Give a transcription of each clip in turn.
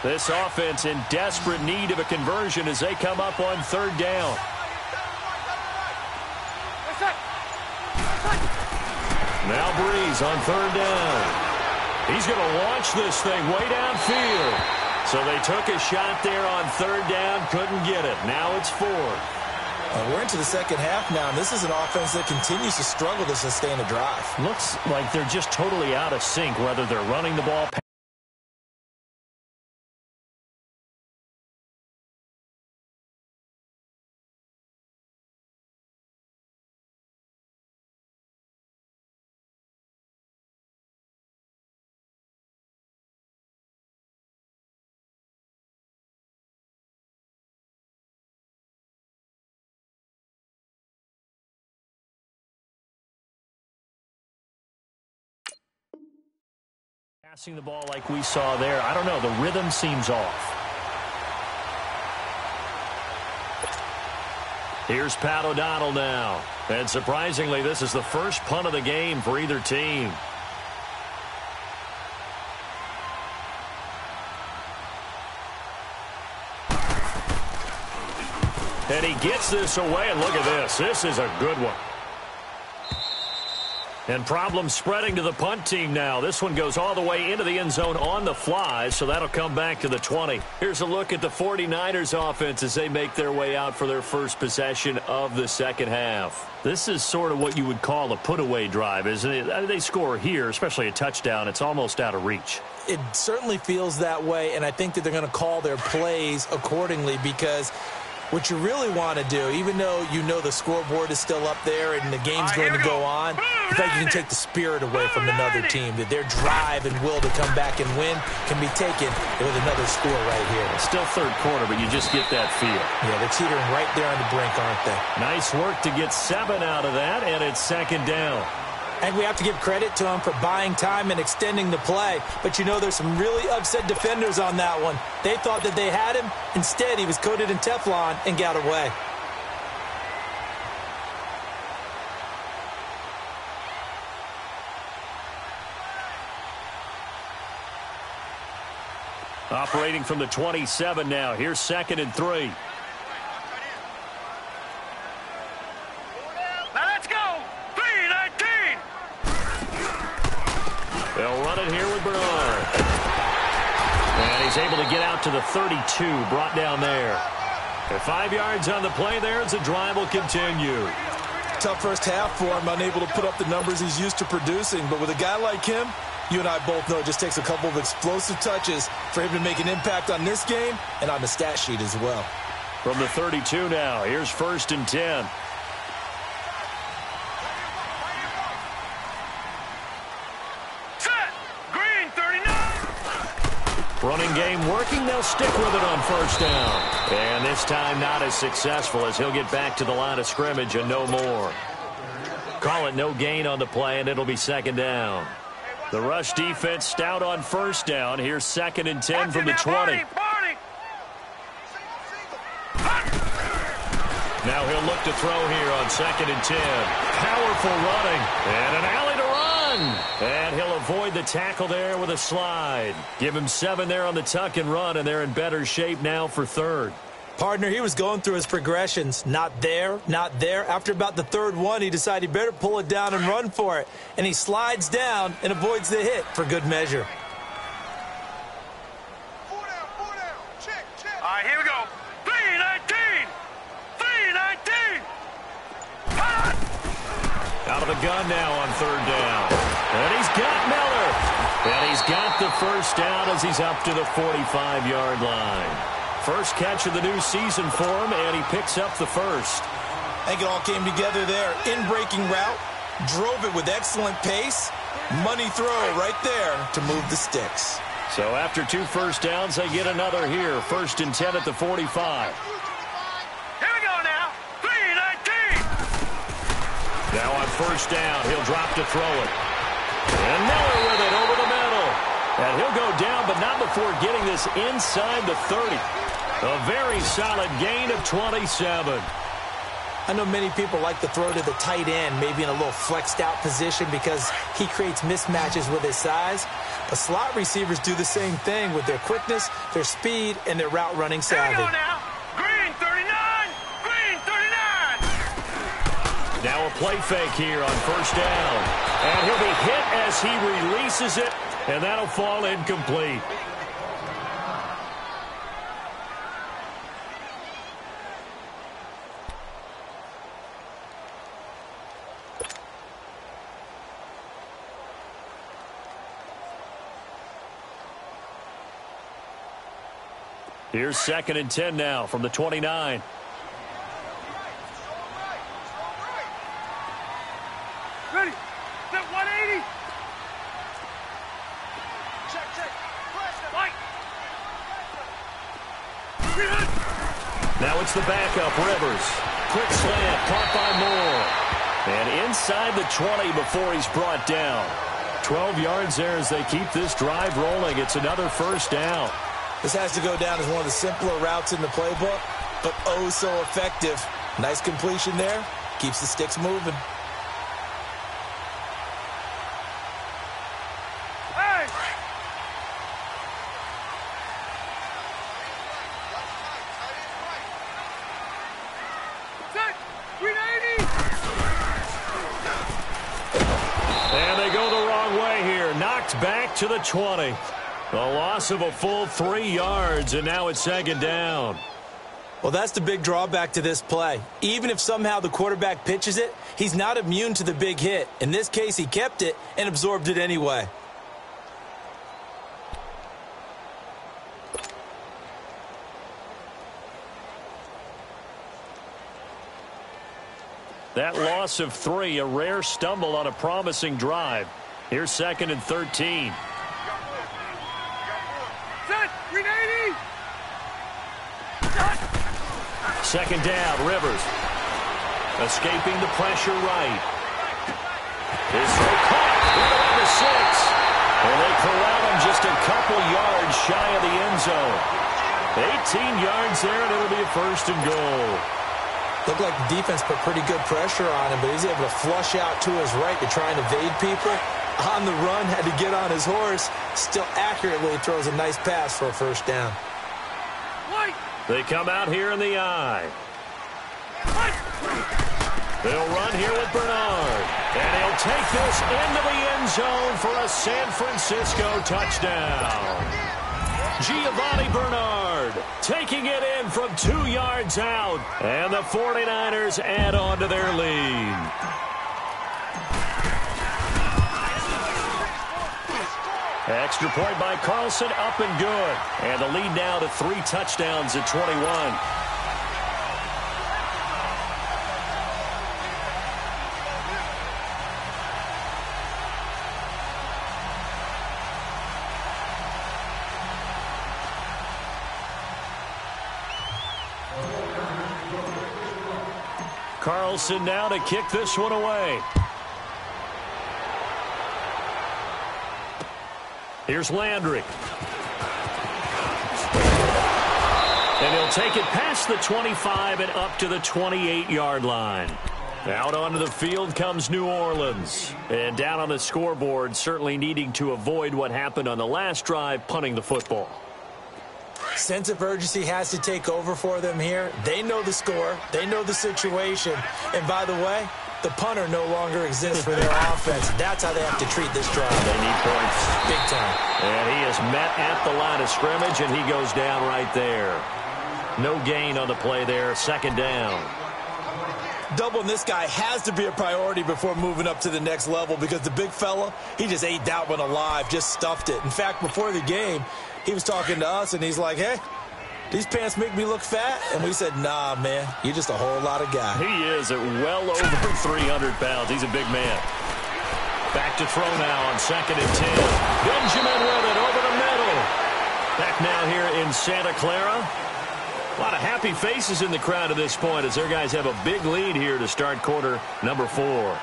This offense in desperate need of a conversion as they come up on third down. Now Breeze on third down. He's going to launch this thing way downfield. So they took a shot there on third down, couldn't get it. Now it's fourth. We're into the second half now, and this is an offense that continues to struggle to sustain a drive. Looks like they're just totally out of sync, whether they're running the ball. Passing the ball like we saw there, I don't know, the rhythm seems off. Here's Pat O'Donnell now. And surprisingly, this is the first punt of the game for either team. And he gets this away, and look at this. This is a good one. And problems spreading to the punt team now. This one goes all the way into the end zone on the fly, so that'll come back to the 20. Here's a look at the 49ers offense as they make their way out for their first possession of the second half. This is sort of what you would call a put-away drive, isn't it? They score here, especially a touchdown. It's almost out of reach. It certainly feels that way, and I think that they're going to call their plays accordingly because what you really want to do, even though you know the scoreboard is still up there and the game's going to go on, in fact, you can take the spirit away from another team, that their drive and will to come back and win can be taken with another score right here. It's still third quarter, but you just get that feel. Yeah, they're teetering right there on the brink, aren't they? Nice work to get 7 out of that, and it's second down. And we have to give credit to him for buying time and extending the play. But, you know, there's some really upset defenders on that one. They thought that they had him. Instead, he was coated in Teflon and got away. Operating from the 27 now. Here's 2nd and 3. They'll run it here with Bernard. And he's able to get out to the 32, brought down there. And 5 yards on the play there as the drive will continue. Tough first half for him, unable to put up the numbers he's used to producing. But with a guy like him, you and I both know it just takes a couple of explosive touches for him to make an impact on this game and on the stat sheet as well. From the 32 now, here's 1st and 10. Running game working. They'll stick with it on 1st down. And this time not as successful as he'll get back to the line of scrimmage and no more. Call it no gain on the play, and it'll be 2nd down. The rush defense stout on 1st down. Here's 2nd and 10 from the 20. Now he'll look to throw here on 2nd and 10. Powerful running. And an alley to run. And he'll avoid the tackle there with a slide. Give him 7 there on the tuck and run, and they're in better shape now for 3rd. Partner, he was going through his progressions. Not there, not there. After about the 3rd one, he decided he better pull it down and run for it. And he slides down and avoids the hit for good measure. Four down. Check. All right, here we go. 3-19. 3-19. Out of the gun now on 3rd down. And he's got Miller. And he's got the 1st down as he's up to the 45-yard line. First catch of the new season for him, and he picks up the 1st. I think it all came together there. In-breaking route, drove it with excellent pace. Money throw right there to move the sticks. So after 2 1st downs, they get another here. 1st and 10 at the 45. Here we go now. 3-19. Now on 1st down, he'll drop to throw it. And Miller with it over the middle. And he'll go down, but not before getting this inside the 30. A very solid gain of 27. I know many people like to throw to the tight end, maybe in a little flexed out position because he creates mismatches with his size. But slot receivers do the same thing with their quickness, their speed, and their route running savvy. Here we go now. Green 39. Green 39. Now a play fake here on first down. And he'll be hit as he releases it, and that'll fall incomplete. Here's 2nd and 10 now from the 29. Ready. Set 180. Check. Light. Now it's the backup, Rivers. Quick slant, caught by Moore. And inside the 20 before he's brought down. 12 yards there as they keep this drive rolling. It's another first down. This has to go down as one of the simpler routes in the playbook, but oh so effective. Nice completion there. Keeps the sticks moving. Hey. Set 380. And they go the wrong way here. Knocked back to the 20. A loss of a full 3 yards, and now it's 2nd down. Well, that's the big drawback to this play. Even if somehow the quarterback pitches it, he's not immune to the big hit. In this case, he kept it and absorbed it anyway. That loss of 3, a rare stumble on a promising drive. Here's 2nd and 13. Set 380. 2nd down, Rivers. Escaping the pressure right. His throw caught. Right to 6. And they corral him just a couple yards shy of the end zone. 18 yards there, and it'll be a 1st and goal. Looked like the defense put pretty good pressure on him, but he's able to flush out to his right to try and evade people. On the run, had to get on his horse. Still accurately throws a nice pass for a 1st down. Light. They come out here in the eye. Light. They'll run here with Bernard. And he'll take this into the end zone for a San Francisco touchdown. Giovanni Bernard taking it in from 2 yards out. And the 49ers add on to their lead. Extra point by Carlson, up and good. And the lead now to 3 touchdowns at 21. Carlson now to kick this one away. Here's Landry. And he'll take it past the 25 and up to the 28-yard line. Out onto the field comes New Orleans. And down on the scoreboard, certainly needing to avoid what happened on the last drive, punting the football. Sense of urgency has to take over for them here. They know the score. They know the situation. And by the way, the punter no longer exists for their offense. That's how they have to treat this drive. They need points. Big time. And he is met at the line of scrimmage, and he goes down right there. No gain on the play there. 2nd down. Doubling this guy has to be a priority before moving up to the next level because the big fella, he just ate that one alive, just stuffed it. In fact, before the game, he was talking to us, and he's like, hey, these pants make me look fat? And we said, nah, man, you're just a whole lot of guy. He is at well over 300 pounds. He's a big man. Back to throw now on 2nd and 10. Benjamin with it over the middle. Back now here in Santa Clara. A lot of happy faces in the crowd at this point as their guys have a big lead here to start quarter number 4.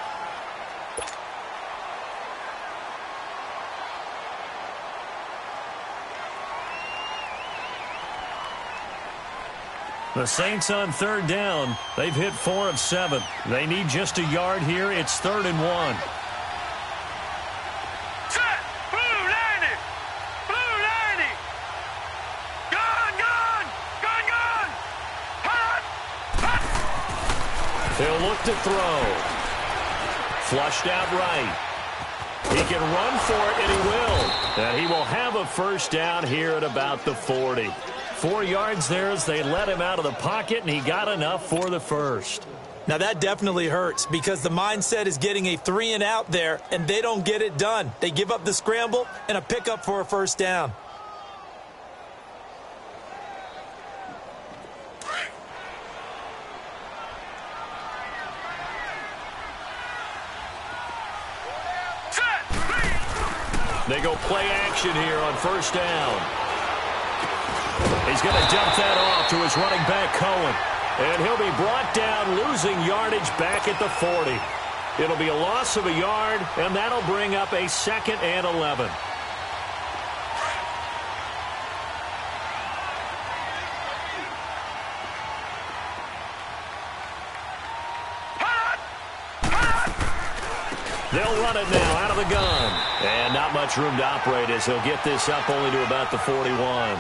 The Saints on third down. They've hit 4 of 7. They need just a yard here. It's 3rd and 1. Set! Blue 90! Blue 90! Gun! Gun! Gun! Gun! Hot! Hot! He'll look to throw. Flushed out right. He can run for it, and he will. And he will have a first down here at about the 40. 4 yards there as they let him out of the pocket, and he got enough for the first. Now, that definitely hurts because the mindset is getting a 3-and-out there, and they don't get it done. They give up the scramble and a pickup for a first down. They go play action here on first down. He's going to dump that off to his running back, Cohen. And he'll be brought down, losing yardage back at the 40. It'll be a loss of a yard, and that'll bring up a 2nd and 11. They'll run it now out of the gun. And not much room to operate as he'll get this up only to about the 41.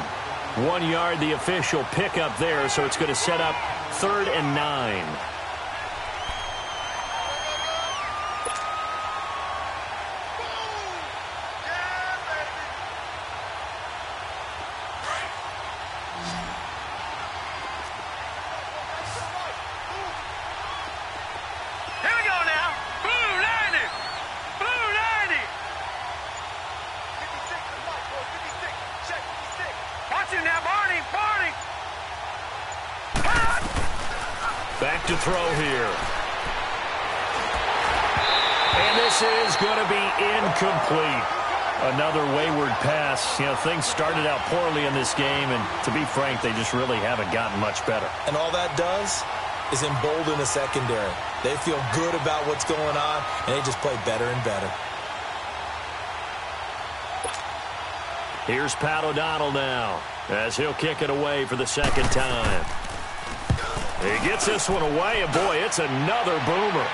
1 yard, the official pickup there, so it's going to set up 3rd and 9. Here we go now. Blue 90! Blue 90! 56 to Mike, boy. 56. Check 56. Watch him now, Barney. Barney. Hot! Back to throw here. And this is going to be incomplete. Another wayward pass. You know, things started out poorly in this game, and to be frank, they just really haven't gotten much better. And all that does is embolden the secondary. They feel good about what's going on, and they just play better and better. Here's Pat O'Donnell now, as he'll kick it away for the 2nd time. He gets this one away, and boy, it's another boomer.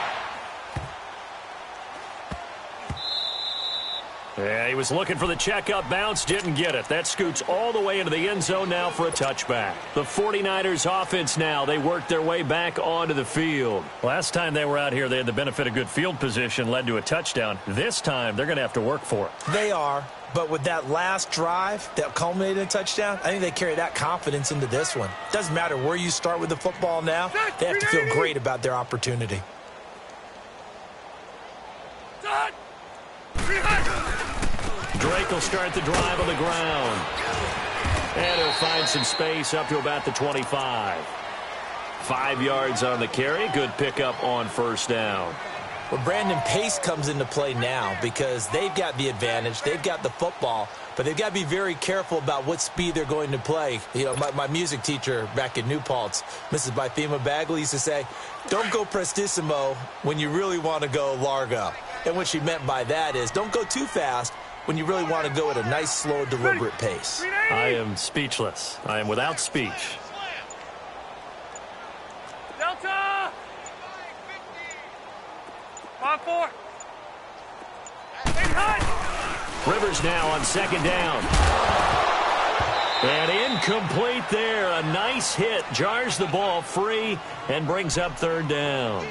Yeah, he was looking for the checkup bounce, didn't get it. That scoots all the way into the end zone now for a touchback. The 49ers offense now, they worked their way back onto the field. Last time they were out here, they had the benefit of good field position, led to a touchdown. This time, they're going to have to work for it. They are, but with that last drive that culminated in a touchdown, I think they carry that confidence into this one. Doesn't matter where you start with the football now, they have to feel great about their opportunity. Drake will start the drive on the ground. And he'll find some space up to about the 25. 5 yards on the carry. Good pickup on first down. Well, Brandon, pace comes into play now because they've got the advantage. They've got the football, but they've got to be very careful about what speed they're going to play. You know, my music teacher back in New Paltz, Mrs. Bythema Bagley, used to say, don't go prestissimo when you really want to go largo. And what she meant by that is don't go too fast when you really want to go at a nice, slow, deliberate pace. I am speechless. I am without speech. Delta! On 4. Rivers now on 2nd down. And incomplete there. A nice hit. Jars the ball free and brings up 3rd down.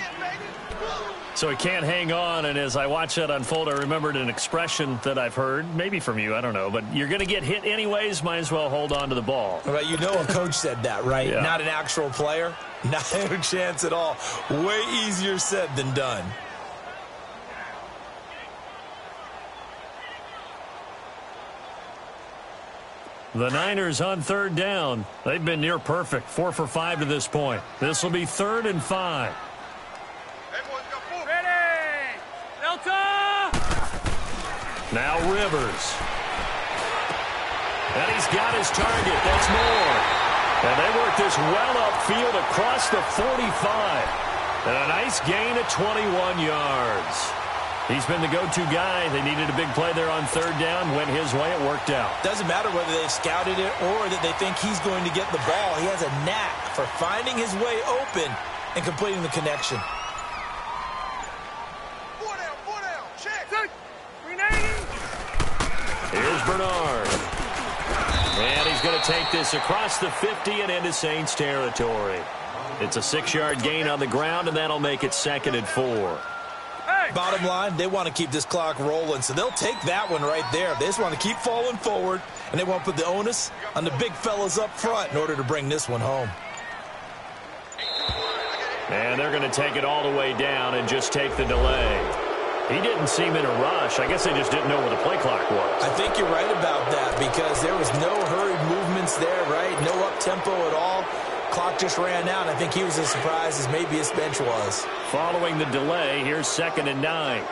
So he can't hang on, and as I watch that unfold, I remembered an expression that I've heard, maybe from you, I don't know, but you're going to get hit anyways, might as well hold on to the ball. Well, you know a coach said that, right? Yeah. Not an actual player. Not a chance at all. Way easier said than done. The Niners on 3rd down. They've been near perfect, 4 for 5 to this point. This will be 3rd and 5. Ready! Delta! Now Rivers. And he's got his target. That's more. And they work this well upfield across the 45. And a nice gain of 21 yards. He's been the go-to guy. They needed a big play there on third down. Went his way. It worked out. Doesn't matter whether they've scouted it or that they think he's going to get the ball. He has a knack for finding his way open and completing the connection. Four down, check. Here's Bernard. And he's going to take this across the 50 and into Saints territory. It's a 6-yard gain on the ground, and that'll make it 2nd and 4. Bottom line, they want to keep this clock rolling, so they'll take that one right there. They just want to keep falling forward, and they want to put the onus on the big fellas up front in order to bring this one home. And they're going to take it all the way down and just take the delay. He didn't seem in a rush. I guess they just didn't know where the play clock was. I think you're right about that because there was no hurried movements there, right? No up-tempo at all. Clock just ran out. I think he was as surprised as maybe his bench was. Following the delay, here's 2nd and 9.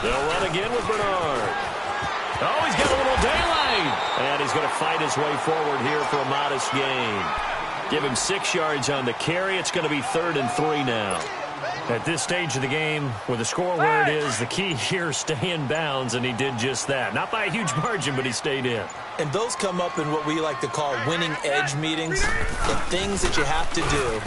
They'll run again with Bernard. Oh, he's got a little daylight. And he's going to fight his way forward here for a modest gain. Give him 6 yards on the carry. It's going to be 3rd and 3 now. At this stage of the game, with the score where it is, the key here is stay in bounds, and he did just that. Not by a huge margin, but he stayed in. And those come up in what we like to call winning edge meetings. The things that you have to do,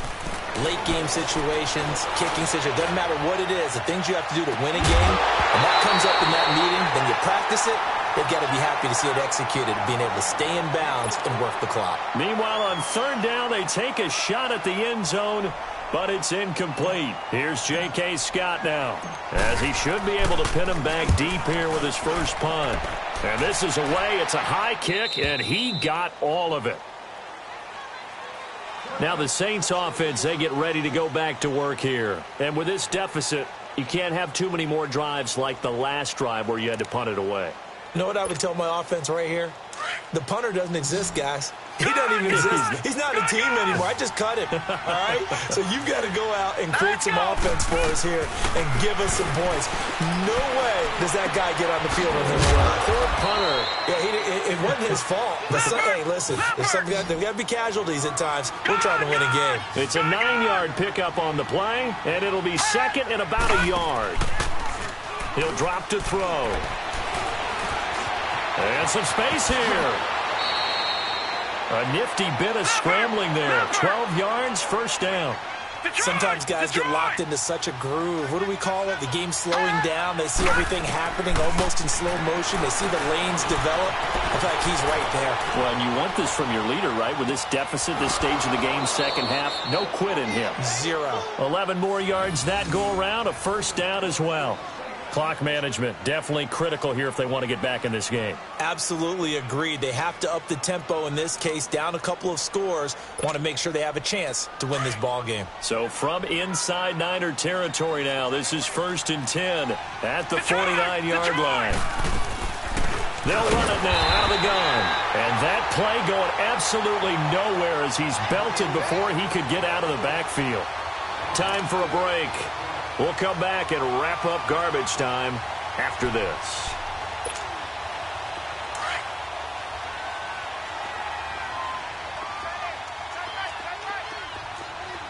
late game situations, kicking situations, doesn't matter what it is, the things you have to do to win a game, and that comes up in that meeting, then you practice it, they've got to be happy to see it executed, being able to stay in bounds and work the clock. Meanwhile, on third down, they take a shot at the end zone, but it's incomplete. Here's J.K. Scott now, as he should be able to pin him back deep here with his first punt. And this is away. It's a high kick, and he got all of it. Now the Saints offense, they get ready to go back to work here. And with this deficit, you can't have too many more drives like the last drive where you had to punt it away. You know what I would tell my offense right here? The punter doesn't exist, guys. He doesn't even exist. He's not a team anymore. I just cut him, all right? So you've got to go out and create some offense for us here and give us some points. No way does that guy get on the field with his run. Poor punter. Yeah, it wasn't his fault. Hey, listen, there's got to be casualties at times. We're trying to win a game. It's a 9-yard pickup on the play, and it'll be 2nd and about a yard. He'll drop to throw. And some space here. A nifty bit of scrambling there. 12 yards, first down. Sometimes guys get locked into such a groove. What do we call it? The game's slowing down. They see everything happening almost in slow motion. They see the lanes develop. I feel like he's right there. Well, and you want this from your leader, right? With this deficit, this stage of the game, second half, no quit in him. 0. 11 more yards that go around, a first down as well. Clock management, definitely critical here if they want to get back in this game. Absolutely agreed. They have to up the tempo in this case, down a couple of scores. Want to make sure they have a chance to win this ball game. So from inside Niner territory now, this is 1st and 10 at the 49-yard line. They'll run it now out of the gun. And that play going absolutely nowhere as he's belted before he could get out of the backfield. Time for a break. We'll come back and wrap up garbage time after this.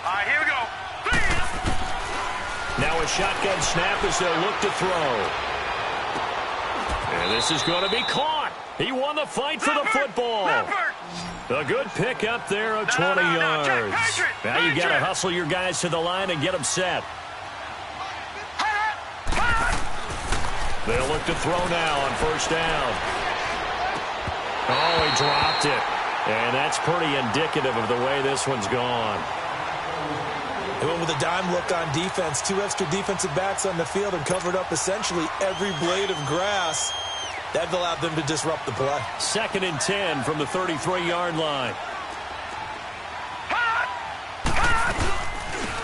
All right, here we go. Now a shotgun snap as they'll look to throw. And this is going to be caught. He won the fight for the football. A good pick up there of 20 yards. Now you got to hustle your guys to the line and get them set. They'll look to throw now on first down. Oh, he dropped it. And that's pretty indicative of the way this one's gone. They went with a dime look on defense. 2 extra defensive backs on the field and covered up essentially every blade of grass. That allowed them to disrupt the play. 2nd and 10 from the 33-yard line.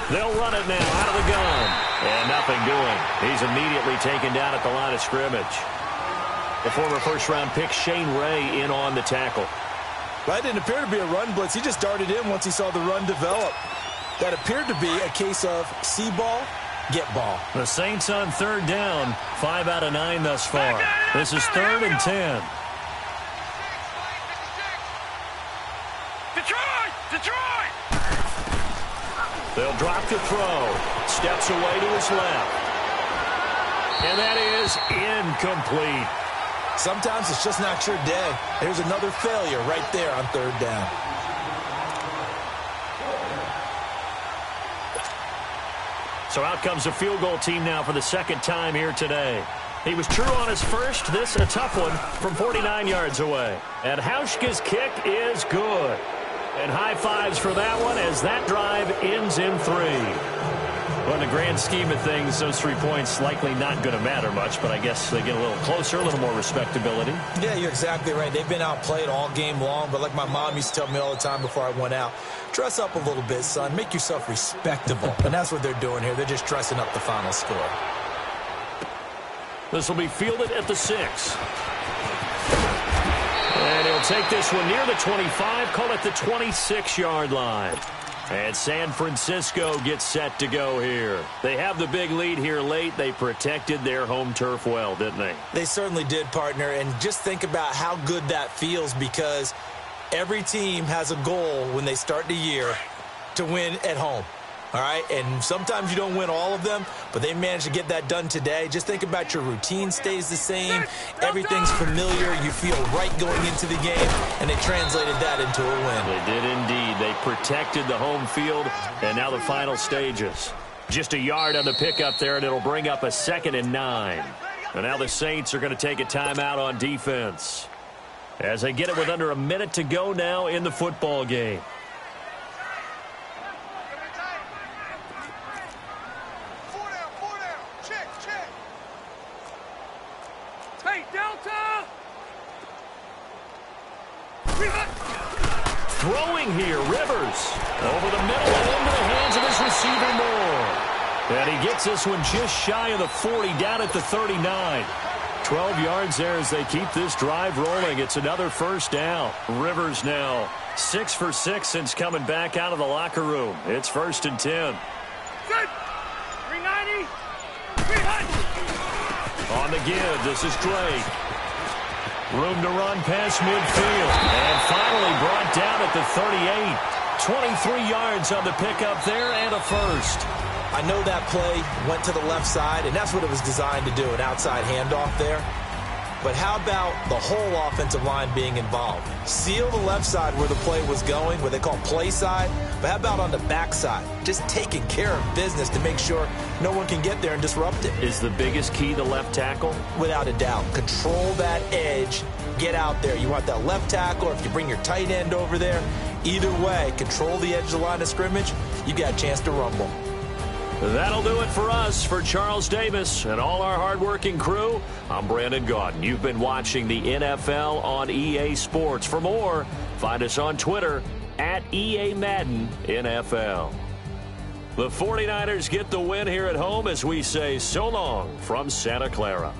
They'll run it now out of the gun. And nothing doing. He's immediately taken down at the line of scrimmage. The former first-round pick Shane Ray in on the tackle. That didn't appear to be a run blitz. He just darted in once he saw the run develop. That appeared to be a case of see ball, get ball. The Saints on third down, 5 out of 9 thus far. This is 3rd and 10. Detroit! They'll drop the throw. Steps away to his left. And that is incomplete. Sometimes it's just not your day. There's another failure right there on third down. So out comes the field goal team now for the second time here today. He was true on his first. This a tough one from 49 yards away. And Hauschka's kick is good. And high fives for that one as that drive ends in 3. Well, in the grand scheme of things, those 3 points likely not going to matter much, but I guess they get a little closer, a little more respectability. Yeah, you're exactly right. They've been outplayed all game long, but like my mom used to tell me all the time before I went out, dress up a little bit, son. Make yourself respectable. And that's what they're doing here. They're just dressing up the final score. This will be fielded at the 6. And he'll take this one near the 25, call it the 26-yard line. And San Francisco gets set to go here. They have the big lead here late. They protected their home turf well, didn't they? They certainly did, partner. And just think about how good that feels, because every team has a goal when they start the year to win at home. All right, and sometimes you don't win all of them, but they managed to get that done today. Just think about your routine stays the same. Everything's familiar. You feel right going into the game, and they translated that into a win. They did indeed. They protected the home field, and now the final stages. Just a yard on the pickup there, and it'll bring up a 2nd and 9. And now the Saints are going to take a timeout on defense as they get it with under a minute to go now in the football game. Throwing here, Rivers. Over the middle and into the hands of his receiver, Moore. And he gets this one just shy of the 40, down at the 39. 12 yards there as they keep this drive rolling. It's another first down. Rivers now 6 for 6 since coming back out of the locker room. It's 1st and 10. Good. 390. 300. On the give, this is Drake. Room to run past midfield. And finally brought down at the 38. 23 yards on the pickup there and a first. I know that play went to the left side, and that's what it was designed to do, an outside handoff there. But how about the whole offensive line being involved? Seal the left side where the play was going, what they call play side. But how about on the back side? Just taking care of business to make sure no one can get there and disrupt it. Is the biggest key the left tackle? Without a doubt. Control that edge. Get out there. You want that left tackle, or if you bring your tight end over there, either way, control the edge of the line of scrimmage, you got a chance to rumble. That'll do it for us. For Charles Davis and all our hardworking crew, I'm Brandon Gaudin. You've been watching the NFL on EA Sports. For more, find us on Twitter at EA Madden NFL. The 49ers get the win here at home as we say so long from Santa Clara.